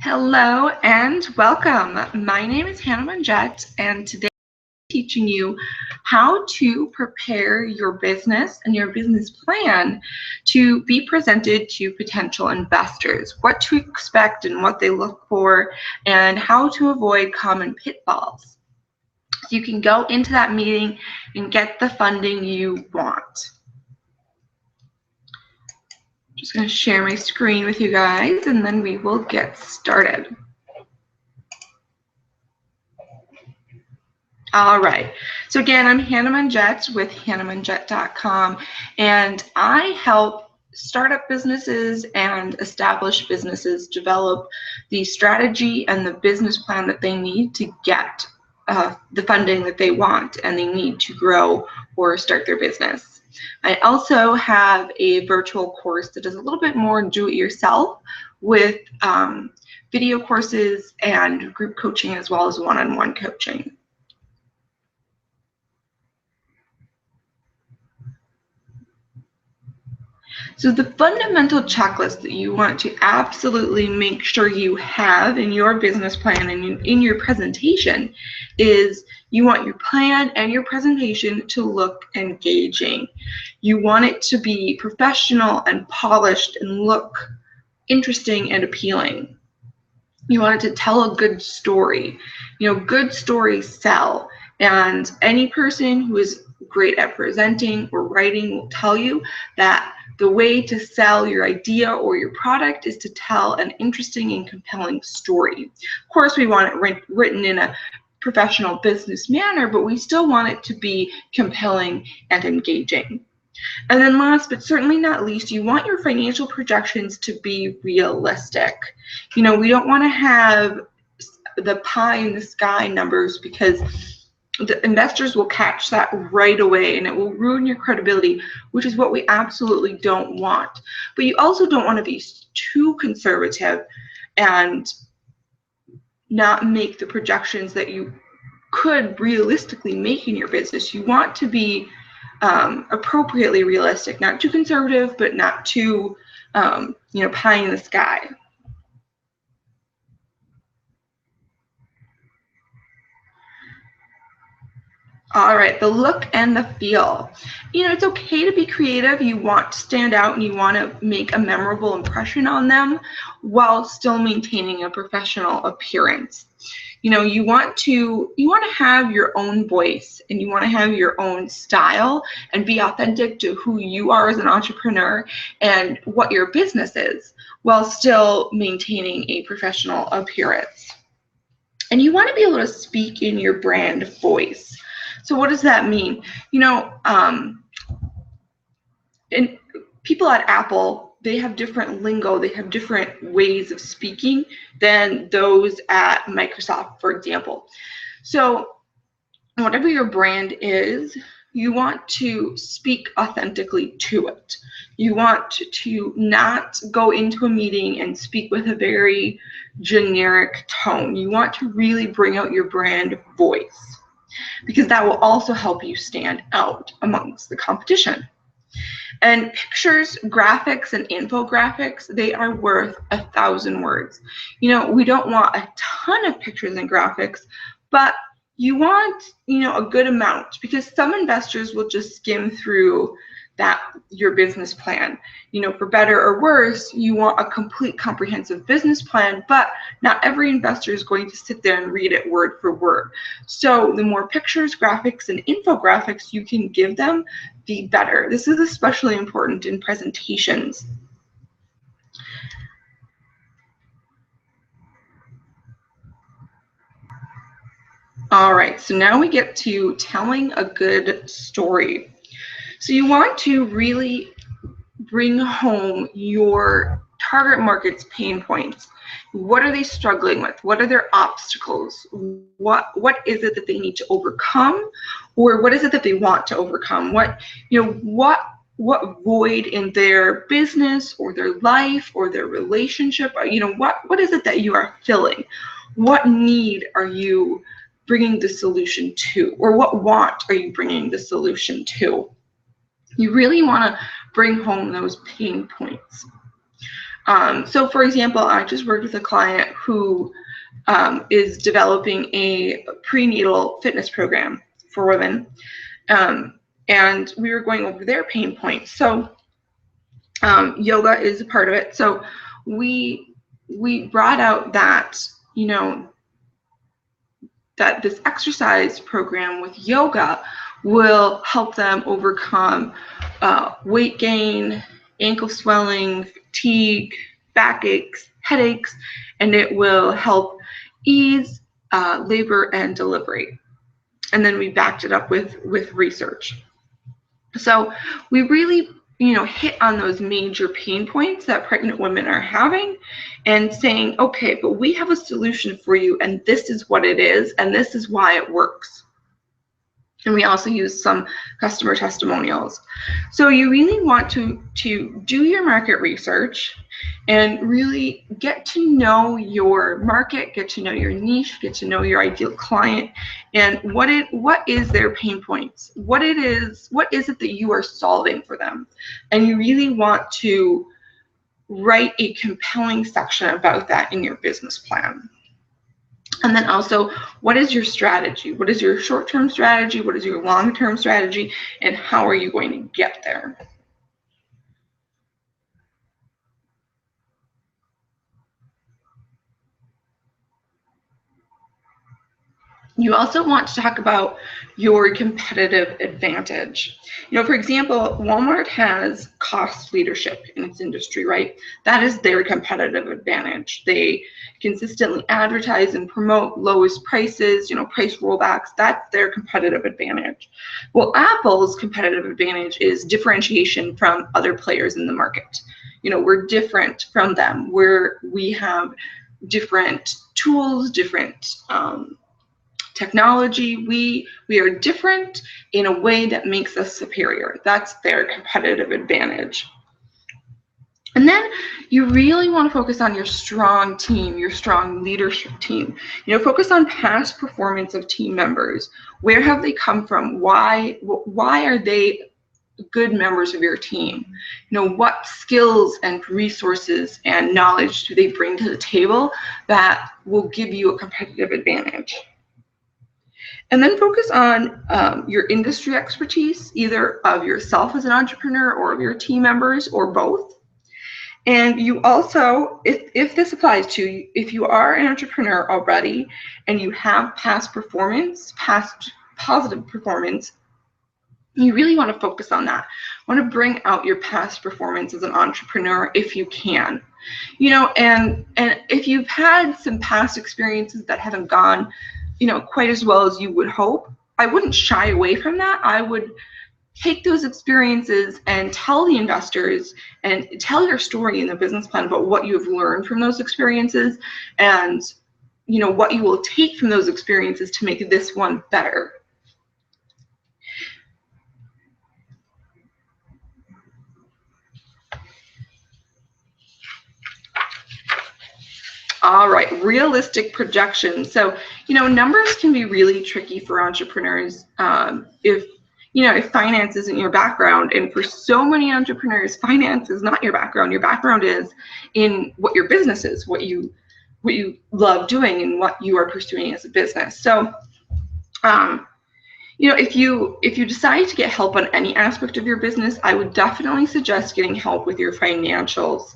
Hello and welcome. My name is Hannah Monjette, and today I'm teaching you how to prepare your business and your business plan to be presented to potential investors, what to expect and what they look for, and how to avoid common pitfalls. So you can go into that meeting and get the funding you want. Just going to share my screen with you guys and then we will get started. All right, so again, I'm Hannah Monjette with hannahmonjette.com, and I help startup businesses and established businesses develop the strategy and the business plan that they need to get the funding that they want and they need to grow or start their business. I also have a virtual course that does a little bit more do-it-yourself with video courses and group coaching as well as one-on-one coaching. So the fundamental checklist that you want to absolutely make sure you have in your business plan and in your presentation is you want your plan and your presentation to look engaging. You want it to be professional and polished and look interesting and appealing. You want it to tell a good story. You know, good stories sell, and any person who is great at presenting or writing will tell you that the way to sell your idea or your product is to tell an interesting and compelling story. Of course, we want it written in a professional business manner, but we still want it to be compelling and engaging. And then last but certainly not least, you want your financial projections to be realistic. You know, we don't want to have the pie in the sky numbers because the investors will catch that right away and it will ruin your credibility, which is what we absolutely don't want. But you also don't want to be too conservative and not make the projections that you could realistically make in your business. You want to be appropriately realistic, not too conservative, but not too, pie in the sky. All right, the look and the feel. You know, it's okay to be creative. You want to stand out and you want to make a memorable impression on them while still maintaining a professional appearance. You know, you want to have your own voice and you want to have your own style and be authentic to who you are as an entrepreneur and what your business is while still maintaining a professional appearance. And you want to be able to speak in your brand voice. So what does that mean? You know, and people at Apple, they have different lingo, they have different ways of speaking than those at Microsoft, for example. So whatever your brand is, you want to speak authentically to it. You want to not go into a meeting and speak with a very generic tone. You want to really bring out your brand voice because that will also help you stand out amongst the competition. And pictures, graphics, and infographics, they are worth 1,000 words. You know, we don't want a ton of pictures and graphics, but you want, a good amount because some investors will just skim through your business plan. You know, for better or worse, you want a complete comprehensive business plan, but not every investor is going to sit there and read it word for word. So the more pictures, graphics, and infographics you can give them, the better. This is especially important in presentations. All right, so now we get to telling a good story. So you want to really bring home your target market's pain points. What are they struggling with? What are their obstacles? What is it that they need to overcome, or what is it that they want to overcome? What void in their business or their life or their relationship? What is it that you are filling? What need are you bringing the solution to, or what want are you bringing the solution to? You really want to bring home those pain points. So for example, I just worked with a client who is developing a prenatal fitness program for women. And we were going over their pain points. So yoga is a part of it. So we brought out that, that this exercise program with yoga will help them overcome weight gain, ankle swelling, fatigue, backaches, headaches, and it will help ease labor and delivery. And then we backed it up with research. So we really, hit on those major pain points that pregnant women are having and saying, okay, but we have a solution for you, and this is what it is, and this is why it works. And we also use some customer testimonials. So you really want to do your market research and really get to know your market, get to know your niche, get to know your ideal client, and what is their pain points, what is it that you are solving for them. And you really want to write a compelling section about that in your business plan. And then also, what is your strategy? What is your short-term strategy? What is your long-term strategy? And how are you going to get there? You also want to talk about your competitive advantage. For example, Walmart has cost leadership in its industry, right? That is their competitive advantage. They consistently advertise and promote lowest prices, price rollbacks. That's their competitive advantage. Well, Apple's competitive advantage is differentiation from other players in the market. We're different from them. We have different tools, different technology. We are different in a way that makes us superior. That's their competitive advantage. And then you really want to focus on your strong team, your strong leadership team. Focus on past performance of team members. Where have they come from? Why are they good members of your team? What skills and resources and knowledge do they bring to the table that will give you a competitive advantage? And then focus on your industry expertise, either of yourself as an entrepreneur or of your team members or both. And you also, if this applies to you, if you are an entrepreneur already and you have past positive performance, you really want to focus on that. You want to bring out your past performance as an entrepreneur if you can. And if you've had some past experiences that haven't gone quite as well as you would hope, I wouldn't shy away from that. I would take those experiences and tell the investors and tell your story in the business plan about what you've learned from those experiences and what you will take from those experiences to make this one better. All right, realistic projections. So, numbers can be really tricky for entrepreneurs if finance isn't your background. And for so many entrepreneurs, finance is not your background. Your background is in what your business is, what you love doing and what you are pursuing as a business. So, if you decide to get help on any aspect of your business, I would definitely suggest getting help with your financials.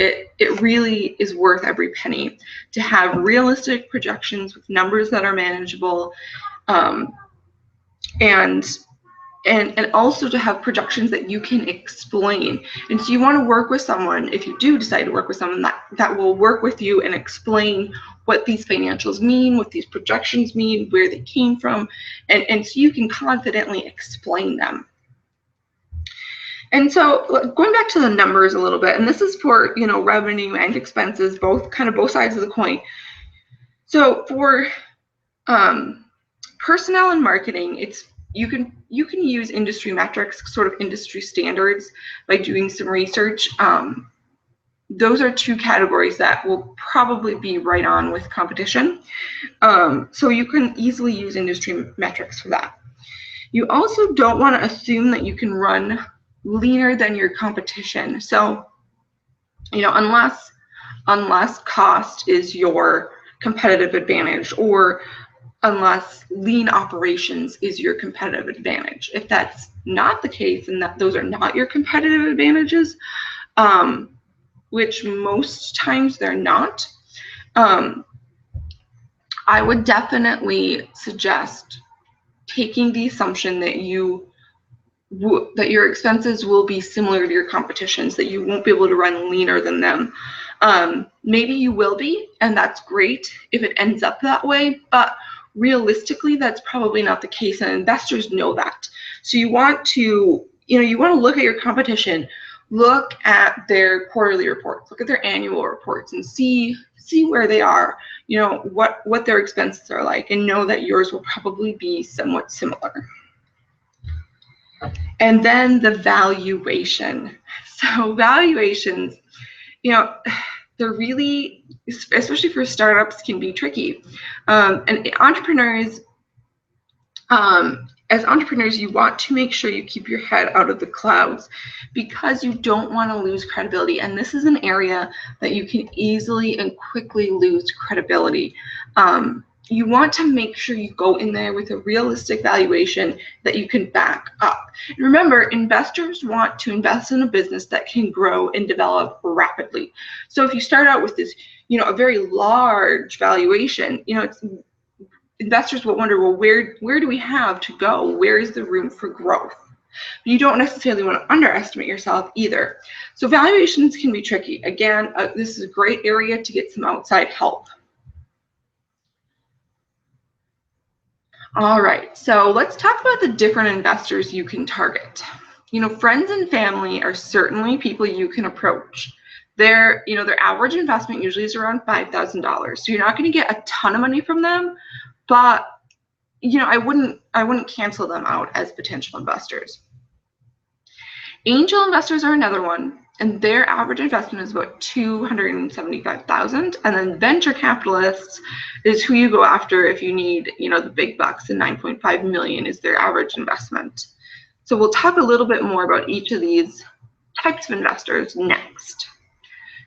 It really is worth every penny to have realistic projections with numbers that are manageable, and also to have projections that you can explain. And so you want to work with someone, if you do decide to work with someone, that will work with you and explain what these financials mean, what these projections mean, where they came from, and so you can confidently explain them. And so going back to the numbers a little bit, and this is for revenue and expenses, both sides of the coin. So for personnel and marketing, you can use industry metrics, sort of industry standards, by doing some research. Those are two categories that will probably be right on with competition. So you can easily use industry metrics for that. You also don't want to assume that you can run leaner than your competition. So You know, unless cost is your competitive advantage, or unless lean operations is your competitive advantage. If that's not the case, and that those are not your competitive advantages, which most times they're not, I would definitely suggest taking the assumption that that your expenses will be similar to your competitions, that you won't be able to run leaner than them. Maybe you will be, and that's great if it ends up that way, but realistically, that's probably not the case, and investors know that. So you want to look at your competition, look at their quarterly reports, look at their annual reports, and see where they are, what their expenses are like, and know that yours will probably be somewhat similar. And then the valuation. So valuations, they're really, especially for startups, can be tricky. And entrepreneurs, as entrepreneurs, you want to make sure you keep your head out of the clouds, because you don't want to lose credibility. And this is an area that you can easily and quickly lose credibility. You want to make sure you go in there with a realistic valuation that you can back up. And remember, investors want to invest in a business that can grow and develop rapidly. So if you start out with this, a very large valuation, investors will wonder, well, where do we have to go? Where is the room for growth? But you don't necessarily want to underestimate yourself either. So valuations can be tricky. Again, this is a great area to get some outside help. All right, so let's talk about the different investors you can target. Friends and family are certainly people you can approach. Their average investment usually is around $5,000. So you're not going to get a ton of money from them, but I wouldn't cancel them out as potential investors. Angel investors are another one, and their average investment is about $275,000. And then venture capitalists is who you go after if you need, the big bucks, and $9.5 million is their average investment. So we'll talk a little bit more about each of these types of investors next.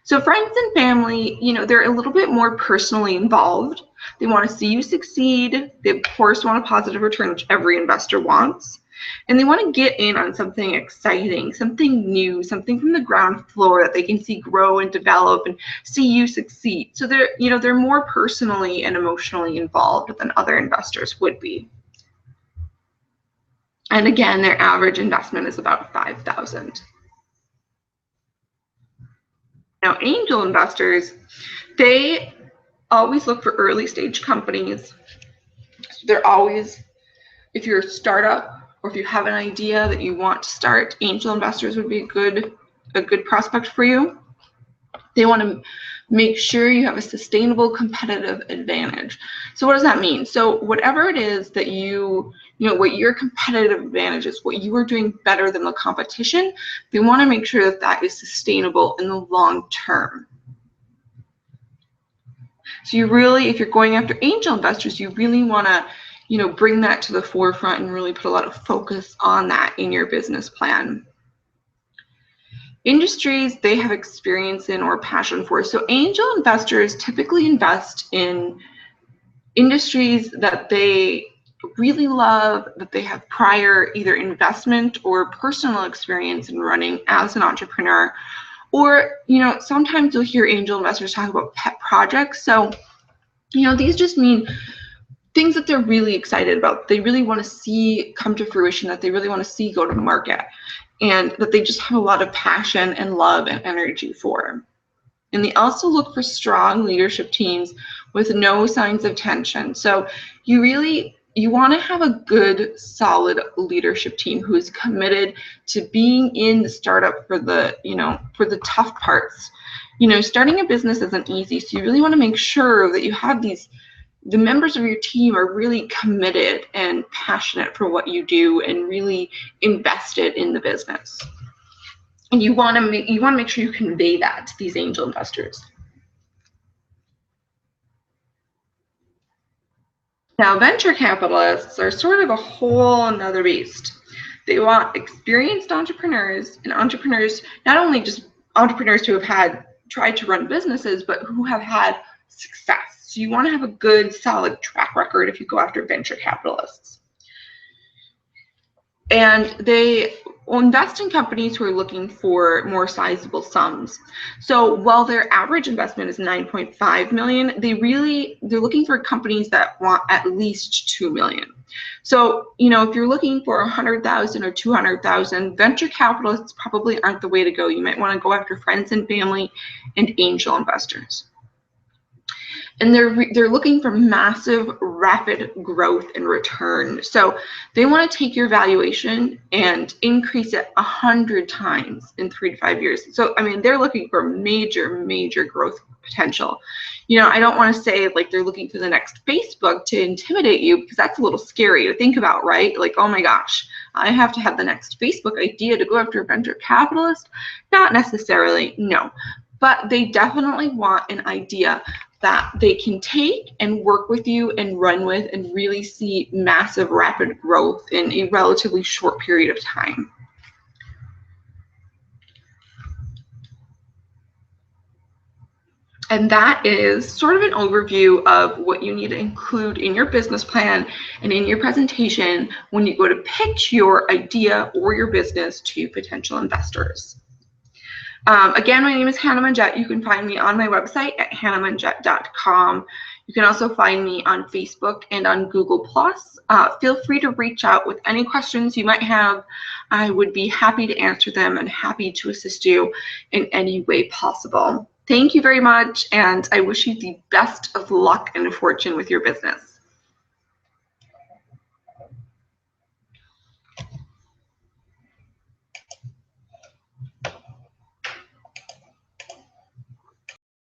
So friends and family, they're a little bit more personally involved. They want to see you succeed. They, of course, want a positive return, which every investor wants. And they want to get in on something exciting, something new, something from the ground floor that they can see grow and develop and see you succeed. So they're more personally and emotionally involved than other investors would be. And again, their average investment is about $5,000. Now, angel investors, they always look for early stage companies. So they're always, if you're a startup or if you have an idea that you want to start, angel investors would be a good prospect for you. They want to make sure you have a sustainable competitive advantage. So what does that mean? So whatever it is that what your competitive advantage is, what you are doing better than the competition, they want to make sure that that is sustainable in the long term. So you really, if you're going after angel investors, you really want to, bring that to the forefront and really put a lot of focus on that in your business plan. Industries they have experience in or passion for. So angel investors typically invest in industries that they really love, that they have prior either investment or personal experience in running as an entrepreneur. Or, sometimes you'll hear angel investors talk about pet projects. So, these just mean things that they're really excited about, they really want to see come to fruition, that they really want to see go to the market, and that they just have a lot of passion and love and energy for. And they also look for strong leadership teams with no signs of tension. So you want to have a good, solid leadership team who is committed to being in the startup for the tough parts. Starting a business isn't easy, so you really want to make sure that you have the members of your team are really committed and passionate for what you do and really invested in the business. And you want to make sure you convey that to these angel investors. Now, venture capitalists are sort of a whole another beast. They want experienced entrepreneurs, and entrepreneurs, not only just entrepreneurs who have had tried to run businesses, but who have had success. So you want to have a good, solid track record if you go after venture capitalists. And they will invest in companies who are looking for more sizable sums. So while their average investment is $9.5 million, they're looking for companies that want at least $2 million. So, if you're looking for 100,000 or 200,000, venture capitalists probably aren't the way to go. You might want to go after friends and family and angel investors. And they're looking for massive, rapid growth and return. So they want to take your valuation and increase it 100 times in 3 to 5 years. So, they're looking for major, major growth potential. I don't want to say like they're looking for the next Facebook to intimidate you, because that's a little scary to think about, right? Like, oh my gosh, I have to have the next Facebook idea to go after a venture capitalist? Not necessarily, no. But they definitely want an idea that they can take and work with you and run with and really see massive, rapid growth in a relatively short period of time. And that is sort of an overview of what you need to include in your business plan and in your presentation when you go to pitch your idea or your business to potential investors. Again, my name is Hannah Monjet. You can find me on my website at hannahmonjet.com. You can also find me on Facebook and on Google+. Feel free to reach out with any questions you might have. I would be happy to answer them and happy to assist you in any way possible. Thank you very much, and I wish you the best of luck and fortune with your business.